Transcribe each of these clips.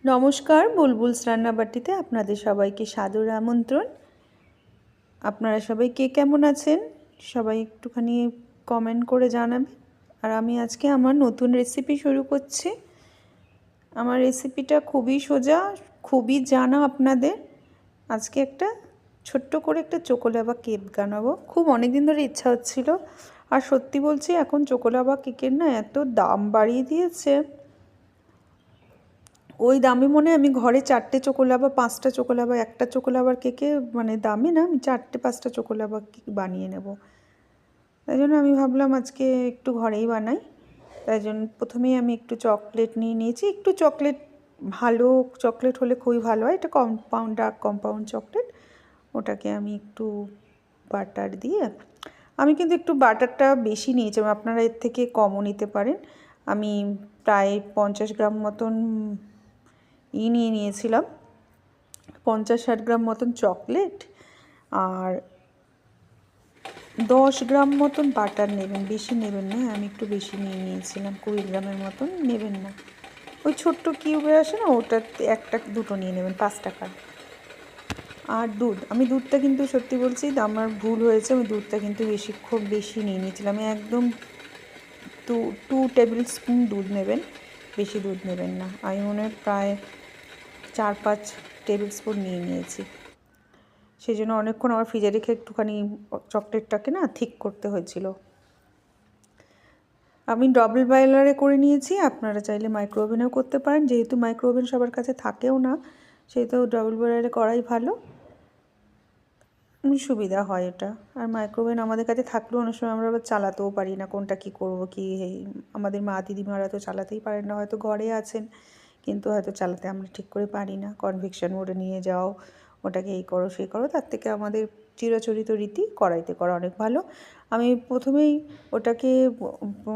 নমস্কার, বুলবুলস রান্নাবাটিতে আপনাদের সবাইকে সাদর আমন্ত্রণ। আপনারা সবাই কে কেমন আছেন সবাই একটুখানি কমেন্ট করে জানাবেন। আর আমি আজকে আমার নতুন রেসিপি শুরু করছি। আমার রেসিপিটা খুবই সোজা, খুবই জানা আপনাদের। আজকে একটা ছোট্ট করে একটা চোকোলাভা কেক বানাবো। খুব অনেক দিন ধরে ইচ্ছা হচ্ছিল। আর সত্যি বলছি, এখন চোকোলাভা কেকের না এত দাম বাড়িয়ে দিয়েছে, ওই দামে মনে আমি ঘরে 4টে চোকোলাভা 5টা চোকোলাভা, একটা চোকোলাভার কেকে মানে দামে না আমি 4টে 5টা চোকোলাভা কেক বানিয়ে নেব। তাই জন্য আমি ভাবলাম আজকে একটু ঘরেই বানাই। তাই জন্য প্রথমেই আমি একটু চকলেট নিয়ে নিয়েছি। একটু চকলেট, ভালো চকলেট হলে খুবই ভালো হয়। এটা কম্পাউন্ড, ডার্ক কম্পাউন্ড চকলেট। ওটাকে আমি একটু বাটার দিয়ে, আমি কিন্তু একটু বাটারটা বেশি নিয়েছি, আপনারা এর থেকে কমও নিতে পারেন। আমি প্রায় 50 গ্রাম মতন নিয়ে নিয়েছিলাম, 50-60 গ্রাম মতন চকলেট আর 10 গ্রাম মতন বাটার নেবেন, বেশি নেবেন না। আমি একটু বেশি নিয়ে নিয়েছিলাম, 20 গ্রামের মতন নেবেন না। ওই ছোট্ট কিউবে আসে না, ওটা একটা দুটো নিয়ে নেবেন 5 টাকার। আর দুধ, আমি দুধটা কিন্তু সত্যি বলছি আমার ভুল হয়েছে, আমি দুধটা কিন্তু খুব বেশি নিয়ে নিয়েছিলাম। আমি একদম 2 টেবিল স্পুন দুধ নেবেন, বেশি দুধ নেবেন না। আমি মনে হয় প্রায় 4-5 টেবিল স্পুন নিয়ে নিয়েছি। সেই জন্য অনেকক্ষণ আমার ফ্রিজে রেখে একটুখানি চকলেটটাকে না ঠিক করতে হয়েছিল। আমি ডবল বয়লারে করে নিয়েছি, আপনারা চাইলে মাইক্রো ওভেনেও করতে পারেন। যেহেতু মাইক্রো ওভেন সবার কাছে থাকেও না, সেহেতু ডবল বয়লারে করাই ভালো, সুবিধা হয় এটা। আর মাইক্রো ওভেন আমাদের কাছে থাকলেও অনেক সময় আমরা আবার চালাতেও পারি না, কোনটা কী করবো কি। আমাদের মা দিদিমারা তো চালাতেই পারেন না, হয়তো ঘরে আছেন কিন্তু হয়তো চালাতে আমরা ঠিক করে পারি না। কনভেকশন মোডে নিয়ে যাও, ওটাকে এই করো সেই করো, তার থেকে আমাদের চিরাচরিত রীতি কড়াইতে করা অনেক ভালো। আমি প্রথমেই ওটাকে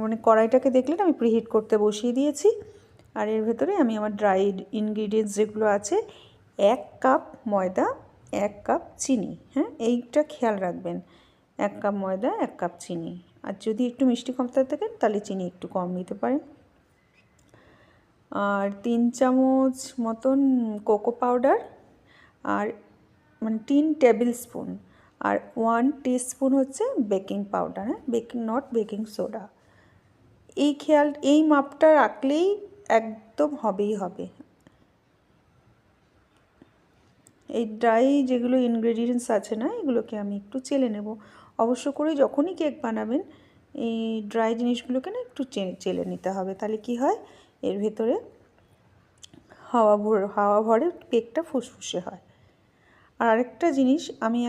মানে কড়াইটাকে দেখলেন আমি প্রিহিট করতে বসিয়ে দিয়েছি। আর এর ভেতরে আমি আমার ড্রাইড ইনগ্রিডিয়েন্টস যেগুলো আছে, 1 কাপ ময়দা, 1 কাপ চিনি, হ্যাঁ এইটা খেয়াল রাখবেন, 1 কাপ ময়দা 1 কাপ চিনি। আর যদি একটু মিষ্টি কম থাকেন তাহলে চিনি একটু কম নিতে পারেন। আর 3 চামচ মতন কোকো পাউডার, আর মানে 3 টেবিল স্পুন, আর 1 টিস্পুন হচ্ছে বেকিং পাউডার, হ্যাঁ বেকিং সোডা। এই মাপটা রাখলেই একদম হবেই হবে। এই ড্রাই যেগুলো ইনগ্রেডিয়েন্টস আছে না, এগুলোকে আমি একটু চেলে নেব। অবশ্য করে যখনই কেক বানাবেন এই ড্রাই জিনিসগুলোকে না একটু চেলে নিতে হবে, তাহলে কি হয় এর ভেতরে হাওয়া ভরে কেকটা ফুসফুসে হয়। আর আরেকটা জিনিস, আমি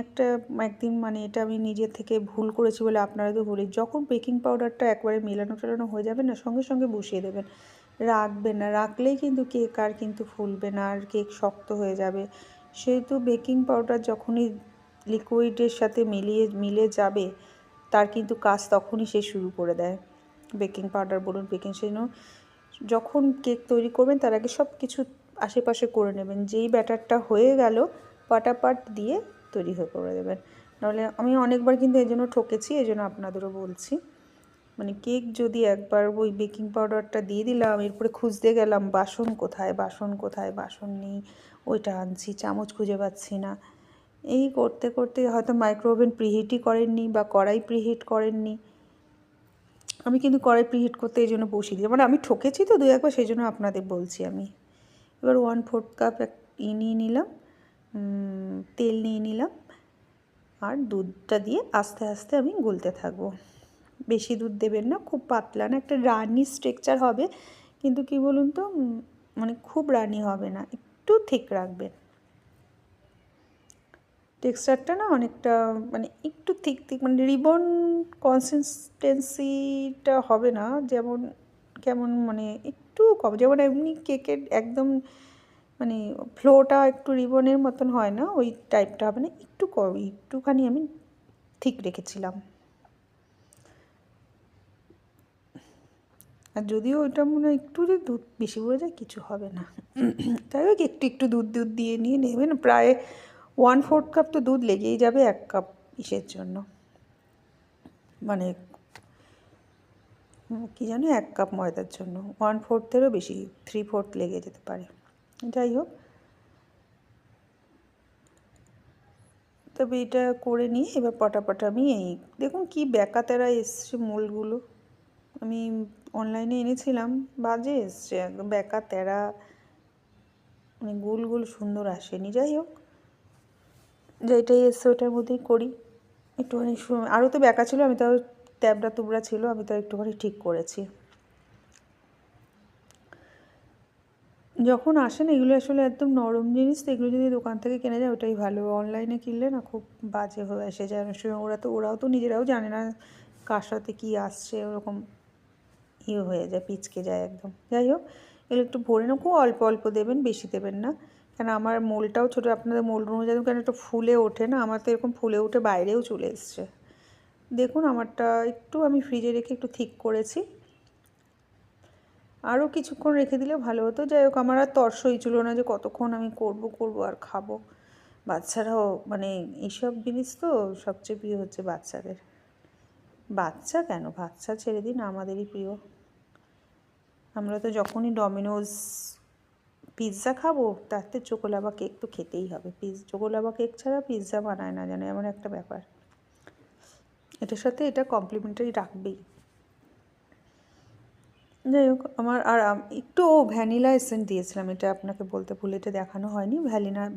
একদিন মানে এটা আমি নিজের থেকে ভুল করেছি বলে আপনাদেরকে বলি, যখন বেকিং পাউডারটা একবারে মেলানো হয়ে যাবে না, সঙ্গে সঙ্গে বসিয়ে দেবেন, রাখবেন না। রাখলেই কিন্তু কেক আর কিন্তু ফুলবে না, আর কেক শক্ত হয়ে যাবে। সেহেতু বেকিং পাউডার যখনই লিকুইডের সাথে মিলে যাবে, তার কিন্তু কাজ তখনই সে শুরু করে দেয়। বেকিং পাউডার বলুন, সেই জন্য যখন কেক তৈরি করবেন তার আগে সব কিছু আশেপাশে করে নেবেন। যেই ব্যাটারটা হয়ে গেল পাটাপাট দিয়ে তৈরি করে দেবেন। নাহলে আমি অনেকবার কিন্তু এই জন্য ঠকেছি, এই জন্য আপনাদেরও বলছি। মানে কেক যদি একবার ওই বেকিং পাউডারটা দিয়ে দিলাম, এরপরে খুঁজতে গেলাম বাসন নেই, ওইটা আনছি, চামচ খুঁজে পাচ্ছি না, এই করতে করতে হয়তো মাইক্রো ওভেন প্রিহিটই করেননি বা কড়াই প্রিহিট করেননি। আমি কিন্তু কড়াই প্রিহিট করতে এই জন্য বসিয়ে দিই, মানে আমি ঠকেছি তো 2-1বার, সেই জন্য আপনাদের বলছি আমি। এবার 1/4 কাপ নিয়ে নিলাম, তেল নিয়ে নিলাম, আর দুধটা দিয়ে আস্তে আস্তে আমি গুলতে থাকবো। বেশি দুধ দেবেন না, খুব পাতলা না, একটা রানি স্ট্রাকচার হবে, কিন্তু কি বলুন তো মানে খুব রানি হবে না, একটু ঠিক রাখবেন। টেক্সচারটা না অনেকটা মানে একটু থিক মানে রিবন কনসিস্টেন্সিটা হবে না, যেমন কেমন মানে একটু কম, যেমন এমনি কেকের একদম মানে ফ্লোটা একটু রিবনের মতন হয় না, ওই টাইপটা হবে না, একটু কম, একটুখানি আমি ঠিক রেখেছিলাম। আর যদিও ওইটা মনে হয় একটু যদি দুধ বেশি পড়ে যায় কিছু হবে না, তাই হোক একটু দুধ দিয়ে নিয়ে নেবেন। প্রায় 1/4 কাপ তো দুধ লেগেই যাবে 1 কাপ ইসের জন্য, মানে কী জানো 1 কাপ ময়দার জন্য 1/4-এরও বেশি, 3/4 লেগে যেতে পারে। যাই হোক, তবে এটা করে নিয়ে এবার পটাপট আমি এই দেখুন কি ব্যাকাতেরা এসছে মোলগুলো। আমি অনলাইনে এনেছিলাম, বাজে এসছে একদম ব্যাকাতেরা, মানে গোল গোল সুন্দর আসেনি। যাই হোক, যেটাই এসছে ওটার মধ্যেই করি একটুখানি। আরও তো ব্যাকা ছিল, আমি তাও ট্যাবড়া তুবড়া ছিল, আমি তো একটুখানি ঠিক করেছি। যখন আসে না এগুলো আসলে একদম নরম জিনিস, তো এগুলো যদি দোকান থেকে কেনা যায় ওটাই ভালো। অনলাইনে কিনলে না খুব বাজে হয়ে এসে যায় অনেক সময়। ওরাও তো নিজেরাও জানে না কার সাথে কী আসছে, ওরকম হয়ে যায়, পিচকে যায় একদম। যাই হোক, এগুলো একটু ভরে না, খুব অল্প অল্প দেবেন, বেশি দেবেন না, কেন আমার মোলটাও ছোটো, আপনাদের মোল অনুযায়ী কেন একটু ফুলে ওঠে না, আমার তো এরকম ফুলে উঠে বাইরেও চলে এসছে। দেখুন আমারটা একটু আমি ফ্রিজে রেখে একটু ঠিক করেছি, আরও কিছুক্ষণ রেখে দিলে ভালো হতো। যাই হোক, আমার আর তর্সই ছিল না যে কতক্ষণ আমি করব আর খাবো। বাচ্চারাও মানে এইসব জিনিস তো সবচেয়ে প্রিয় হচ্ছে বাচ্চাদের। বাচ্চা কেন, বাচ্চা ছেড়ে দিন, আমাদেরই প্রিয়। আমরা তো যখনই ডমিনোজ পিৎজা খাবো, তাতে চোকোলাভা কেক তো খেতেই হবে। চোকোলাভা কেক ছাড়া পিৎজা বানায় না জানে, এমন একটা ব্যাপার। এটার সাথে এটা কমপ্লিমেন্টারি রাখবেই। যাই হোক, আমার আর একটু ভ্যানিলা এসেন্স দিয়েছিলাম, এটা আপনাকে বলতে ভুলে, এটা দেখানো হয়নি।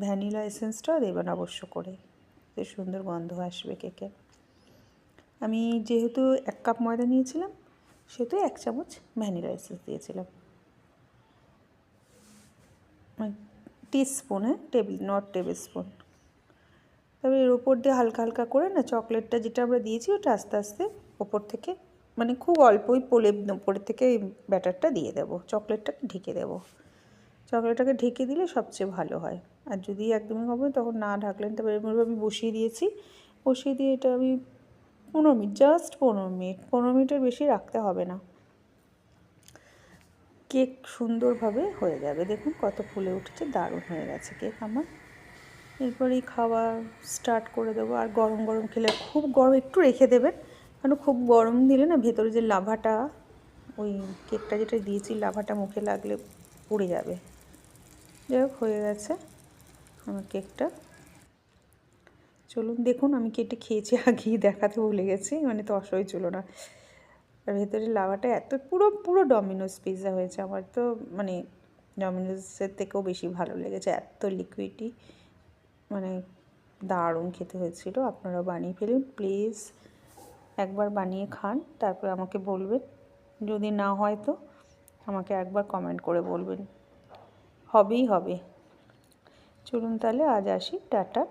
ভ্যানিলা এসেন্সটা দেবেন অবশ্য করে, বেশ সুন্দর গন্ধ আসবে কেকে। আমি যেহেতু 1 কাপ ময়দা নিয়েছিলাম, সেহেতু 1 চামচ ভ্যানিলা এসেন্স দিয়েছিলাম, টিস্পুন, নট টেবিল স্পুন। তবে এর ওপর দিয়ে হালকা হালকা করে না চকলেটটা যেটা আমরা দিয়েছি ওটা আস্তে আস্তে ওপর থেকে, মানে খুব অল্পই ওপরের থেকে এই ব্যাটারটা দিয়ে দেবো, চকলেটটাকে ঢেকে দেবো। চকলেটটাকে ঢেকে দিলে সবচেয়ে ভালো হয়। আর যদি একদমই হবে তখন না ঢাকলেন, তবে এরপর আমি বসিয়ে দিয়েছি। বসিয়ে দিয়ে এটা আমি 15 মিনিট, জাস্ট 15 মিনিটের বেশি রাখতে হবে না, কেক সুন্দরভাবে হয়ে যাবে। দেখুন কত ফুলে উঠেছে, দারুণ হয়ে গেছে কেক আমার। এরপরেই খাওয়া স্টার্ট করে দেবো। আর গরম গরম খেলে, খুব গরম একটু রেখে দেবেন, কারণ খুব গরম দিলে না ভেতরে যে লাভাটা, ওই কেকটা যেটা দিয়েছি লাভাটা মুখে লাগলে পুড়ে যাবে। যাই হোক, হয়ে গেছে আমার কেকটা। চলুন দেখুন, আমি কেটে খেয়েছি, আগেই দেখাতে ভুলে গেছি, মানে তো অসহ্য ছিল না। আর ভেতরে লাভাটা এত পুরো পুরো ডমিনোজ পিৎজা হয়েছে আমার, তো মানে ডমিনোজের থেকেও বেশি ভালো লেগেছে, এত লিকুইডি, মানে দারুণ খেতে হয়েছিল। আপনারাও বানিয়ে ফেলুন প্লিজ, একবার বানিয়ে খান, তারপর আমাকে বলবেন। যদি না হয় তো আমাকে একবার কমেন্ট করে বলবেন, হবেই হবে। চলুন তাহলে আজ আসি, টাটা।